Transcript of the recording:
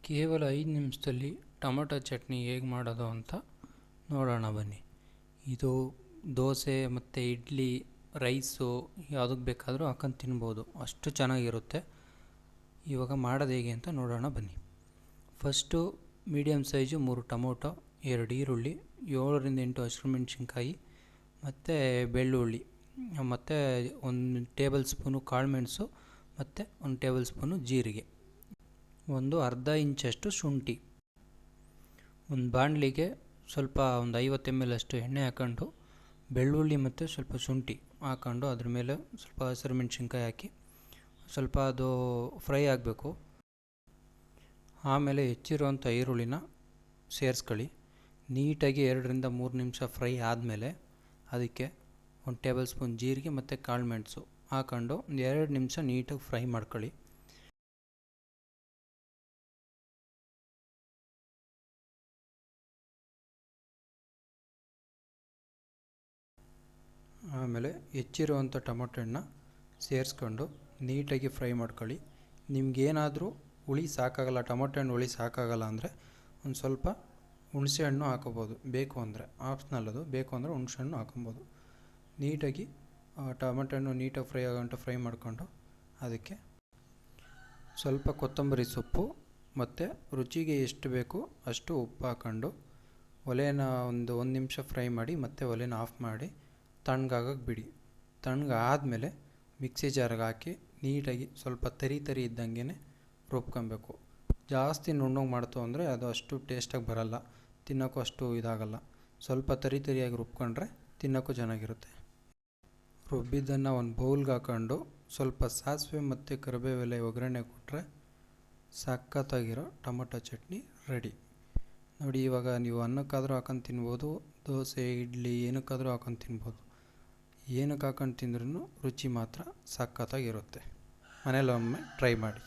ಕೇವಲ 5 ನಿಮಿಷದಲ್ಲಿ ಟೊಮೊಟೊ ಚಟ್ನಿ ಹೇಗೆ ಮಾಡೋದು ಅಂತ ನೋಡೋಣ ಬನ್ನಿ. ಇದು ದೋಸೆ ಮತ್ತು ಇಡ್ಲಿ, ರೈಸು ಯಾವುದಕ್ಕೆ ಬೇಕಾದರೂ ಹಾಕೊಂಡು ತಿನ್ಬೋದು, ಅಷ್ಟು ಚೆನ್ನಾಗಿರುತ್ತೆ. ಇವಾಗ ಮಾಡೋದು ಹೇಗೆ ಅಂತ ನೋಡೋಣ ಬನ್ನಿ. ಫಸ್ಟು ಮೀಡಿಯಮ್ ಸೈಜು 3 ಟೊಮೊಟೊ, 2 ಈರುಳ್ಳಿ, 7ರಿಂದ 8 ಹಸಿರುಮೆಣ್ಸಿನ್ಕಾಯಿ ಮತ್ತು ಬೆಳ್ಳುಳ್ಳಿ, ಮತ್ತು 1 ಟೇಬಲ್ ಸ್ಪೂನು ಕಾಳುಮೆಣಸು ಮತ್ತು 1 ಟೇಬಲ್ ಸ್ಪೂನು ಜೀರಿಗೆ, ಒಂದು ಅರ್ಧ ಇಂಚಷ್ಟು ಶುಂಠಿ. ಒಂದು ಬಾಣಲಿಗೆ ಸ್ವಲ್ಪ ಒಂದು 50 ml ಅಷ್ಟು ಎಣ್ಣೆ ಹಾಕ್ಕೊಂಡು ಬೆಳ್ಳುಳ್ಳಿ ಮತ್ತು ಸ್ವಲ್ಪ ಶುಂಠಿ ಹಾಕ್ಕೊಂಡು ಅದ್ರ ಮೇಲೆ ಸ್ವಲ್ಪ ಹಸಿರು ಮೆಣಸಿನ್ಕಾಯಿ ಹಾಕಿ ಸ್ವಲ್ಪ ಅದು ಫ್ರೈ ಆಗಬೇಕು. ಆಮೇಲೆ ಹೆಚ್ಚಿರುವಂಥ ಈರುಳ್ಳಿನ ಸೇರಿಸ್ಕೊಳ್ಳಿ. ನೀಟಾಗಿ 2ರಿಂದ 3 ನಿಮಿಷ ಫ್ರೈ ಆದಮೇಲೆ ಅದಕ್ಕೆ 1 ಟೇಬಲ್ ಸ್ಪೂನ್ ಜೀರಿಗೆ ಮತ್ತು ಕಾಳುಮೆಣಸು ಹಾಕ್ಕೊಂಡು 2 ನಿಮಿಷ ನೀಟಾಗಿ ಫ್ರೈ ಮಾಡ್ಕೊಳ್ಳಿ. ಆಮೇಲೆ ಹೆಚ್ಚಿರುವಂಥ ಟೊಮೊಟೊ ಹಣ್ಣನ್ನ ಸೇರಿಸ್ಕೊಂಡು ನೀಟಾಗಿ ಫ್ರೈ ಮಾಡ್ಕೊಳ್ಳಿ. ನಿಮಗೇನಾದರೂ ಹುಳಿ ಸಾಕಾಗಲ್ಲ, ಟೊಮೊಟೊ ಹಣ್ಣು ಹುಳಿ ಸಾಕಾಗಲ್ಲ ಅಂದರೆ ಒಂದು ಸ್ವಲ್ಪ ಹುಣಸೆ ಹಣ್ಣು ಹಾಕೋಬೋದು, ಬೇಕು ಅಂದರೆ. ಆಪ್ಷನಲ್ ಅದು, ಬೇಕು ಅಂದರೆ ಹುಣಸೆ ಹಣ್ಣು ಹಾಕೊಬೋದು. ನೀಟಾಗಿ ಟೊಮೊಟೊ ಹಣ್ಣು ನೀಟಾಗಿ ಫ್ರೈ ಆಗೋಂಟ ಫ್ರೈ ಮಾಡಿಕೊಂಡು ಅದಕ್ಕೆ ಸ್ವಲ್ಪ ಕೊತ್ತಂಬರಿ ಸೊಪ್ಪು ಮತ್ತು ರುಚಿಗೆ ಎಷ್ಟು ಬೇಕು ಅಷ್ಟು ಉಪ್ಪು ಹಾಕ್ಕೊಂಡು ಒಲೆನ ಒಂದು ನಿಮಿಷ ಫ್ರೈ ಮಾಡಿ ಮತ್ತು ಒಲೆನ ಆಫ್ ಮಾಡಿ ತಣ್ಣಗಾಗಕ್ಕೆ ಬಿಡಿ. ತಣ್ಣಗಾದ್ಮೇಲೆ ಮಿಕ್ಸಿ ಜಾರ್ಗೆ ಹಾಕಿ ನೀಟಾಗಿ ಸ್ವಲ್ಪ ತರಿ ಇದ್ದಂಗೆ ರುಬ್ಕೊಬೇಕು. ಜಾಸ್ತಿ ನುಣ್ಣಗೆ ಮಾಡ್ತು ಅಂದರೆ ಅದು ಅಷ್ಟು ಟೇಸ್ಟಾಗಿ ಬರಲ್ಲ, ತಿನ್ನೋಕ್ಕೂ ಅಷ್ಟು ಇದಾಗಲ್ಲ. ಸ್ವಲ್ಪ ತರಿಯಾಗಿ ರುಬ್ಕೊಂಡ್ರೆ ತಿನ್ನೋಕ್ಕೂ ಚೆನ್ನಾಗಿರುತ್ತೆ. ರುಬ್ಬಿದ್ದನ್ನು ಒಂದು ಬೌಲ್ಗೆ ಹಾಕ್ಕೊಂಡು ಸ್ವಲ್ಪ ಸಾಸಿವೆ ಮತ್ತು ಕರಿಬೇವೆಲೆ ಒಗ್ಗರಣೆ ಕೊಟ್ಟರೆ ಸಖತ್ತಾಗಿರೋ ಟೊಮೊಟೊ ಚಟ್ನಿ ರೆಡಿ. ನೋಡಿ, ಇವಾಗ ನೀವು ಅನ್ನಕ್ಕಾದರೂ ಹಾಕೊಂಡು ತಿನ್ಬೋದು, ದೋಸೆ, ಇಡ್ಲಿ ಏನಕ್ಕಾದರೂ ಹಾಕೊಂಡು ತಿನ್ಬೋದು. ಏನಕ್ಕೆ ಹಾಕೊಂಡು ತಿಂದ್ರೂ ರುಚಿ ಮಾತ್ರ ಸಖತ್ತಾಗಿರುತ್ತೆ. ಮನೇಲಿ ಒಮ್ಮೆ ಟ್ರೈ ಮಾಡಿ.